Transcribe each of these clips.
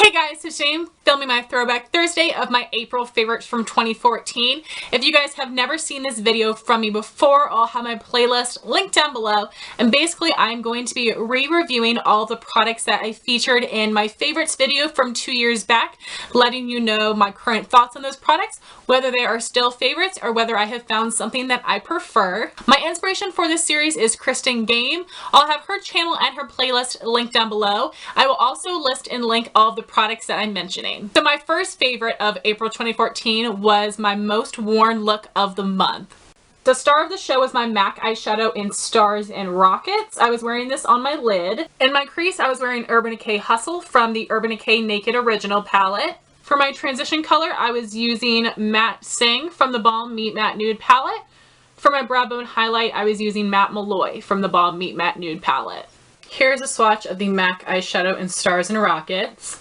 Hey guys, so Sheen filming my throwback Thursday of my April favorites from 2014. If you guys have never seen this video from me before, I'll have my playlist linked down below. And basically, I'm going to be re-reviewing all the products that I featured in my favorites video from 2 years back, letting you know my current thoughts on those products, whether they are still favorites or whether I have found something that I prefer. My inspiration for this series is Kristen Game. I'll have her channel and her playlist linked down below. I will also list and link all of the products that I'm mentioning. So my first favorite of April 2014 was my most worn look of the month. The star of the show was my MAC eyeshadow in Stars and Rockets. I was wearing this on my lid. In my crease, I was wearing Urban Decay Hustle from the Urban Decay Naked Original palette. For my transition color, I was using Matte Singh from the Balm Meet Matte Nude palette. For my brow bone highlight, I was using Matte Malloy from the Balm Meet Matte Nude palette. Here's a swatch of the MAC eyeshadow in Stars and Rockets.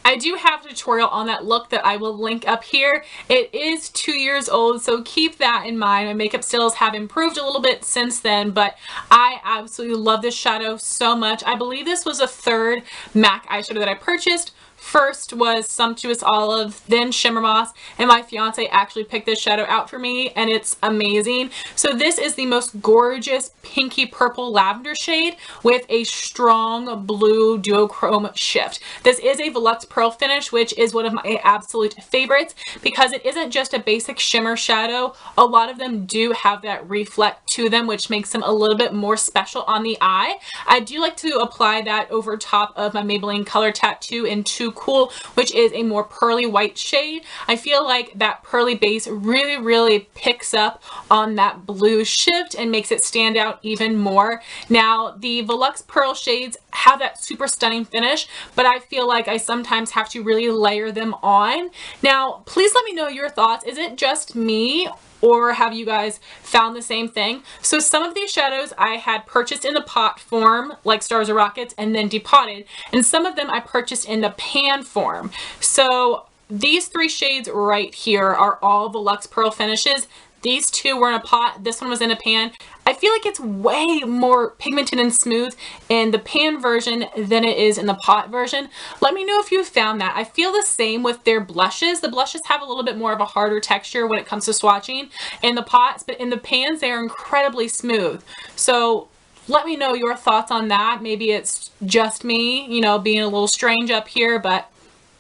I do have a tutorial on that look that I will link up here. It is 2 years old, so keep that in mind. My makeup skills have improved a little bit since then, but I absolutely love this shadow so much. I believe this was a third MAC eyeshadow that I purchased. First was Sumptuous Olive, then Shimmer Moss, and my fiance actually picked this shadow out for me, and it's amazing. So this is the most gorgeous pinky purple lavender shade with a strong blue duochrome shift. This is a Volux Pearl finish, which is one of my absolute favorites because it isn't just a basic shimmer shadow. A lot of them do have that reflect to them, which makes them a little bit more special on the eye. I do like to apply that over top of my Maybelline Color Tattoo in Too Cool, which is a more pearly white shade. I feel like that pearly base really picks up on that blue shift and makes it stand out even more. Now, the Volux Pearl shades have that super stunning finish, but I feel like I sometimes have to really layer them on. Now, please let me know your thoughts. Is it just me, or have you guys found the same thing? So some of these shadows I had purchased in the pot form, like Stars or Rockets, and then depotted. And some of them I purchased in the pan form. So these three shades right here are all Volux Pearl finishes. These two were in a pot. This one was in a pan. I feel like it's way more pigmented and smooth in the pan version than it is in the pot version. Let me know if you found that. I feel the same with their blushes. The blushes have a little bit more of a harder texture when it comes to swatching in the pots, but in the pans, they are incredibly smooth. So let me know your thoughts on that. Maybe it's just me, you know, being a little strange up here, but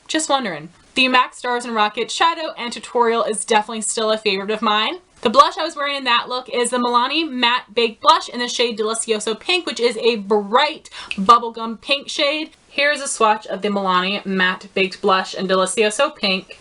just wondering. The MAC Stars and Rockets shadow and tutorial is definitely still a favorite of mine. The blush I was wearing in that look is the Milani Matte Baked Blush in the shade Delizioso Pink, which is a bright bubblegum pink shade. Here's a swatch of the Milani Matte Baked Blush in Delizioso Pink.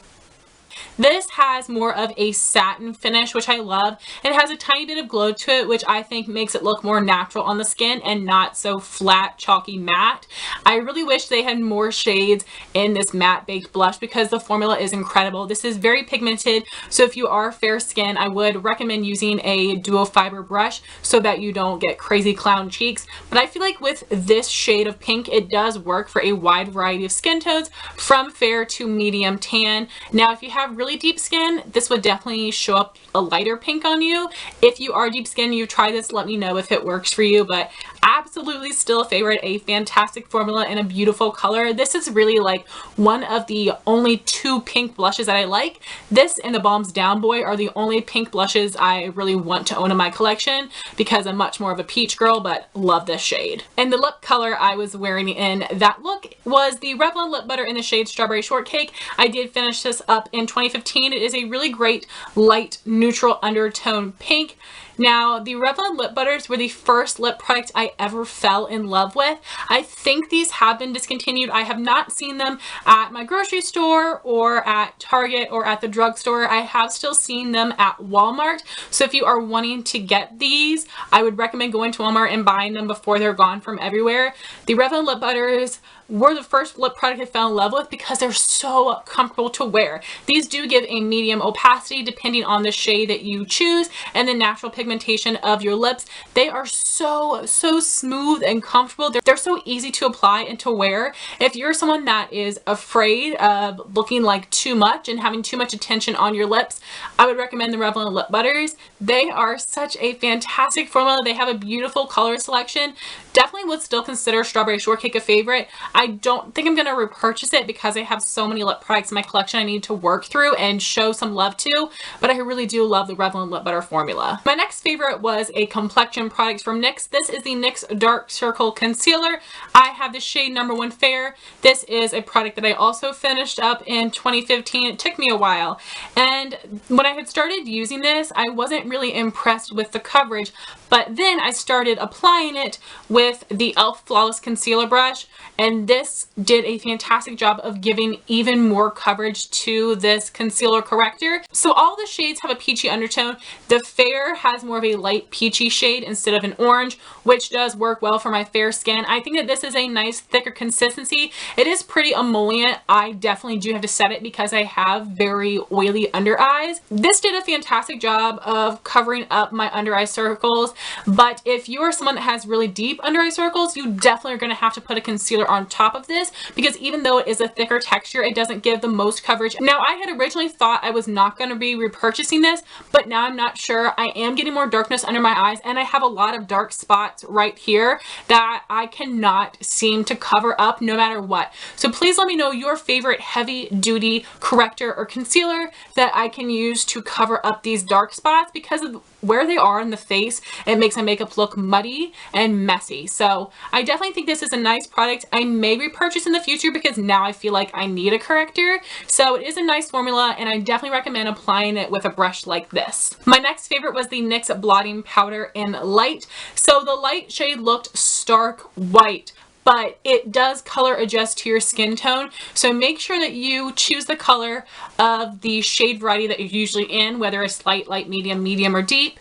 This has more of a satin finish, which I love. It has a tiny bit of glow to it, which I think makes it look more natural on the skin and not so flat, chalky matte. I really wish they had more shades in this matte baked blush because the formula is incredible. This is very pigmented, so if you are fair skin, I would recommend using a dual fiber brush so that you don't get crazy clown cheeks. But I feel like with this shade of pink, it does work for a wide variety of skin tones, from fair to medium tan. Now, if you have really deep skin, this would definitely show up a lighter pink on you. If you are deep skin, you try this, let me know if it works for you, but absolutely still a favorite, a fantastic formula and a beautiful color. This is really like one of the only two pink blushes that I like. This and the Balm's Down Boy are the only pink blushes I really want to own in my collection because I'm much more of a peach girl, but love this shade. And the lip color I was wearing in that look was the Revlon lip butter in the shade Strawberry Shortcake. I did finish this up in 2015. It is a really great light neutral undertone pink. Now, the Revlon lip butters were the first lip product I ever fell in love with. I think these have been discontinued. I have not seen them at my grocery store or at Target or at the drugstore. I have still seen them at Walmart. So if you are wanting to get these, I would recommend going to Walmart and buying them before they're gone from everywhere. The Revlon lip butters were the first lip product I fell in love with because they're so comfortable to wear. These do give a medium opacity depending on the shade that you choose, and the natural pigment pigmentation of your lips. They are so smooth and comfortable. They're so easy to apply and to wear. If you're someone that is afraid of looking like too much and having too much attention on your lips, I would recommend the Revlon lip butters. They are such a fantastic formula. They have a beautiful color selection. Definitely would still consider Strawberry Shortcake a favorite. I don't think I'm going to repurchase it because I have so many lip products in my collection I need to work through and show some love to, but I really do love the Revlon lip butter formula. My next favorite was a complexion product from NYX. This is the NYX Dark Circle Concealer. I have the shade number 1 Fair. This is a product that I also finished up in 2015. It took me a while, and when I had started using this, I wasn't really impressed with the coverage, but then I started applying it with the e.l.f. Flawless Concealer Brush, and this did a fantastic job of giving even more coverage to this concealer corrector. So all the shades have a peachy undertone. The Fair has more of a light peachy shade instead of an orange, which does work well for my fair skin. I think that this is a nice thicker consistency. It is pretty emollient. I definitely do have to set it because I have very oily under eyes. This did a fantastic job of covering up my under eye circles, but if you are someone that has really deep under eye circles, you definitely are going to have to put a concealer on top of this, because even though it is a thicker texture, it doesn't give the most coverage. Now, I had originally thought I was not going to be repurchasing this, but now I'm not sure. I am getting more darkness under my eyes, and I have a lot of dark spots right here that I cannot seem to cover up no matter what. So please let me know your favorite heavy duty corrector or concealer that I can use to cover up these dark spots, because of where they are in the face, it makes my makeup look muddy and messy. So I definitely think this is a nice product. I may repurchase in the future because now I feel like I need a corrector. So it is a nice formula, and I definitely recommend applying it with a brush like this. My next favorite was the NYX Blotting Powder in Light. So the light shade looked stark white, but it does color adjust to your skin tone. So make sure that you choose the color of the shade variety that you're usually in, whether it's light, light, medium, or deep.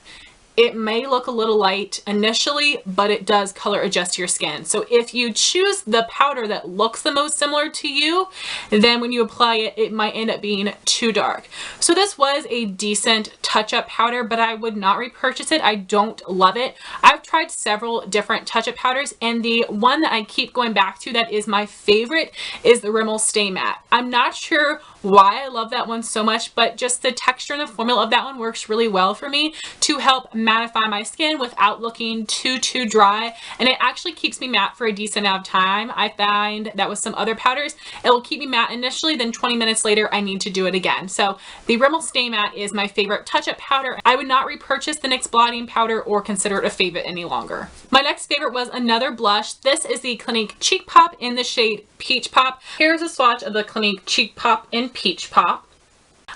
It may look a little light initially, but it does color adjust to your skin. So if you choose the powder that looks the most similar to you, then when you apply it, it might end up being too dark. So this was a decent touch-up powder, but I would not repurchase it. I don't love it. I've tried several different touch-up powders, and the one that I keep going back to that is my favorite is the Rimmel Stay Matte. I'm not sure why I love that one so much, but just the texture and the formula of that one works really well for me to help mattify my skin without looking too dry, and it actually keeps me matte for a decent amount of time. I find that with some other powders, it will keep me matte initially, then 20 minutes later I need to do it again. So the Rimmel Stay Matte is my favorite touch-up powder. I would not repurchase the NYX Blotting Powder or consider it a favorite any longer. My next favorite was another blush. This is the Clinique Cheek Pop in the shade Peach Pop. Here's a swatch of the Clinique Cheek Pop in Peach Pop.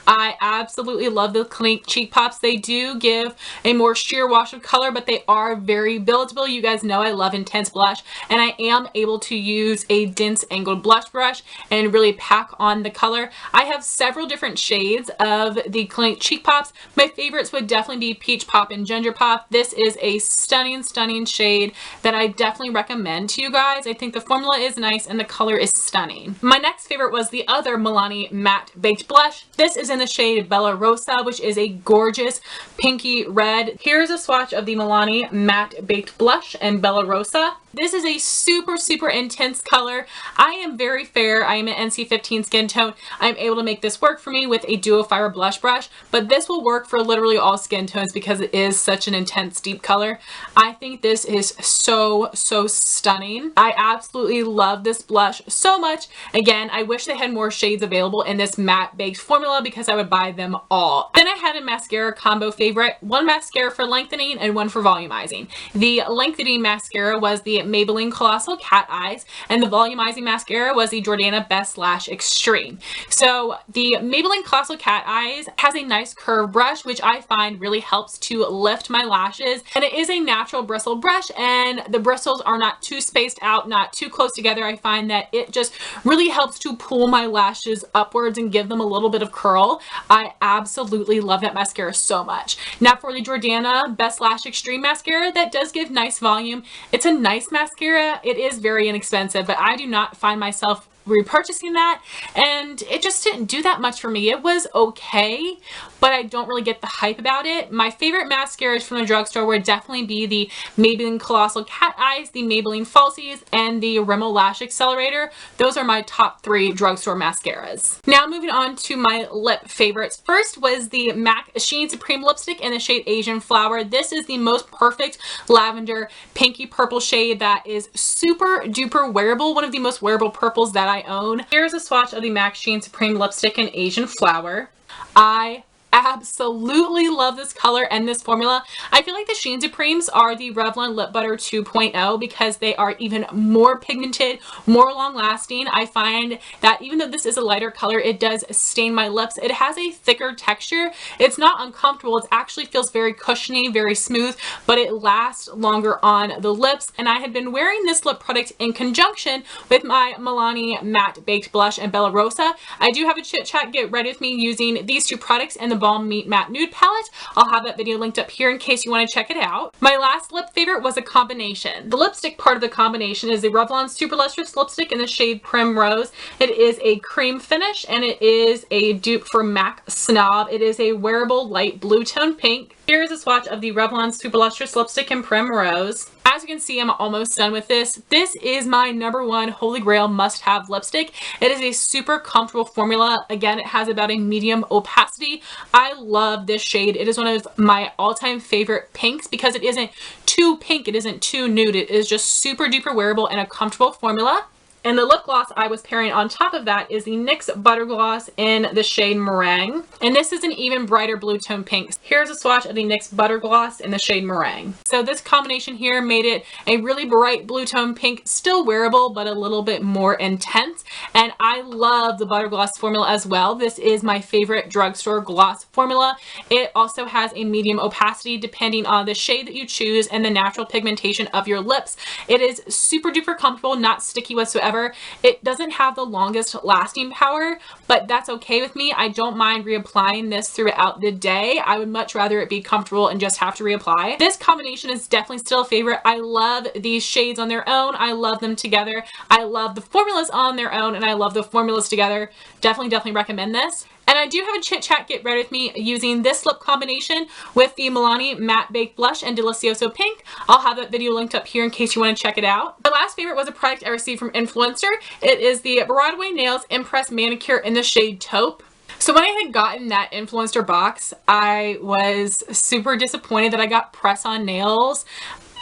I absolutely love the Clinique Cheek Pops. They do give a more sheer wash of color, but they are very buildable. You guys know I love intense blush, and I am able to use a dense angled blush brush and really pack on the color. I have several different shades of the Clinique Cheek Pops. My favorites would definitely be Peach Pop and Ginger Pop. This is a stunning shade that I definitely recommend to you guys. I think the formula is nice and the color is stunning. My next favorite was the other Milani Matte Baked Blush. This is in the shade Bella Rosa, which is a gorgeous pinky red. Here's a swatch of the Milani Matte Baked Blush and Bella Rosa. This is a super intense color. I am very fair. I am an NC15 skin tone. I'm able to make this work for me with a duo fiber blush brush, but this will work for literally all skin tones because it is such an intense deep color. I think this is so stunning. I absolutely love this blush so much. Again, I wish they had more shades available in this matte baked formula because I would buy them all. Then I had a mascara combo favorite, one mascara for lengthening and one for volumizing. The lengthening mascara was the Maybelline Colossal Cat Eyes, and the volumizing mascara was the Jordana Best Lash Extreme. So the Maybelline Colossal Cat Eyes has a nice curved brush, which I find really helps to lift my lashes, and it is a natural bristle brush, and the bristles are not too spaced out, not too close together. I find that it just really helps to pull my lashes upwards and give them a little bit of curl. I absolutely love that mascara so much. Now for the Jordana Best Lash Extreme mascara, that does give nice volume. It's a nice mascara. It is very inexpensive, but I do not find myself repurchasing that, and it just didn't do that much for me. It was okay, but I don't really get the hype about it. My favorite mascaras from the drugstore would definitely be the Maybelline Colossal Cat Eyes, the Maybelline Falsies, and the Rimmel Lash Accelerator. Those are my top 3 drugstore mascaras. Now moving on to my lip favorites. First was the MAC Sheen Supreme Lipstick in the shade Asian Flower. This is the most perfect lavender pinky purple shade that is super duper wearable. One of the most wearable purples that I own. Here's a swatch of the MAC Sheen Supreme Lipstick in Asian Flower. I absolutely love this color and this formula. I feel like the Sheen Supremes are the Revlon Lip Butter 2.0 because they are even more pigmented, more long lasting. I find that even though this is a lighter color, it does stain my lips. It has a thicker texture. It's not uncomfortable. It actually feels very cushiony, very smooth, but it lasts longer on the lips. And I had been wearing this lip product in conjunction with my Milani Matte Baked Blush and Bella Rosa. I do have a chit chat get ready with me using these 2 products and the Balm Meet Matte Nude palette. I'll have that video linked up here in case you want to check it out. My last lip favorite was a combination. The lipstick part of the combination is the Revlon Super Lustrous lipstick in the shade Primrose. It is a cream finish and it is a dupe for MAC Snob. It is a wearable light blue tone pink. Here is a swatch of the Revlon Super Lustrous lipstick in Primrose. As you can see, I'm almost done with this. This is my #1 holy grail must-have lipstick. It is a super comfortable formula. Again, it has about a medium opacity. I love this shade. It is one of my all-time favorite pinks because it isn't too pink, it isn't too nude. It is just super duper wearable and a comfortable formula. And the lip gloss I was pairing on top of that is the NYX Butter Gloss in the shade Merengue. And this is an even brighter blue tone pink. Here's a swatch of the NYX Butter Gloss in the shade Merengue. So this combination here made it a really bright blue tone pink, still wearable, but a little bit more intense. And I love the Butter Gloss formula as well. This is my favorite drugstore gloss formula. It also has a medium opacity depending on the shade that you choose and the natural pigmentation of your lips. It is super duper comfortable, not sticky whatsoever. It doesn't have the longest lasting power, but that's okay with me. I don't mind reapplying this throughout the day. I would much rather it be comfortable and just have to reapply. This combination is definitely still a favorite. I love these shades on their own. I love them together. I love the formulas on their own, and I love the formulas together. Definitely recommend this. And I do have a chit chat get ready with me using this lip combination with the Milani Matte Baked Blush and Delizioso Pink. I'll have that video linked up here in case you want to check it out. My last favorite was a product I received from Influencer. It is the Broadway Nails Impress Manicure in the shade Taupe. So when I had gotten that Influencer box, I was super disappointed that I got press-on nails.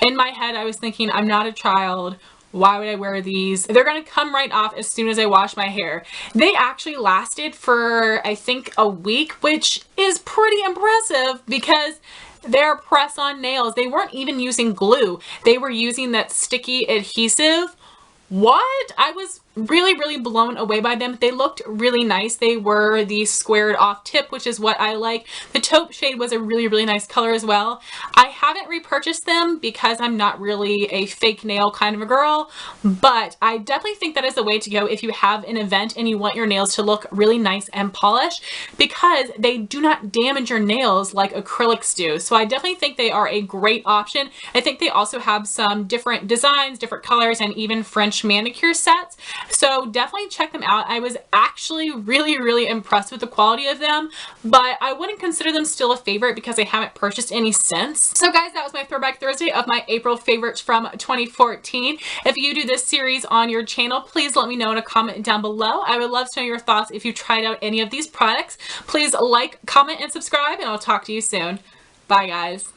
In my head, I was thinking, I'm not a child. Why would I wear these? They're gonna come right off as soon as I wash my hair. They actually lasted for, I think, a week, which is pretty impressive because they're press-on nails. They weren't even using glue. They were using that sticky adhesive. What? I was really blown away by them. They looked really nice. They were the squared off tip, which is what I like. The taupe shade was a really nice color as well. I haven't repurchased them because I'm not really a fake nail kind of a girl, but I definitely think that is the way to go if you have an event and you want your nails to look really nice and polished, because they do not damage your nails like acrylics do. So I definitely think they are a great option. I think they also have some different designs, different colors, and even French manicure sets. So definitely check them out. I was actually really impressed with the quality of them, but I wouldn't consider them still a favorite because I haven't purchased any since. So guys, that was my Throwback Thursday of my April favorites from 2014. If you do this series on your channel, please let me know in a comment down below. I would love to know your thoughts if you tried out any of these products. Please like, comment, and subscribe, and I'll talk to you soon. Bye guys.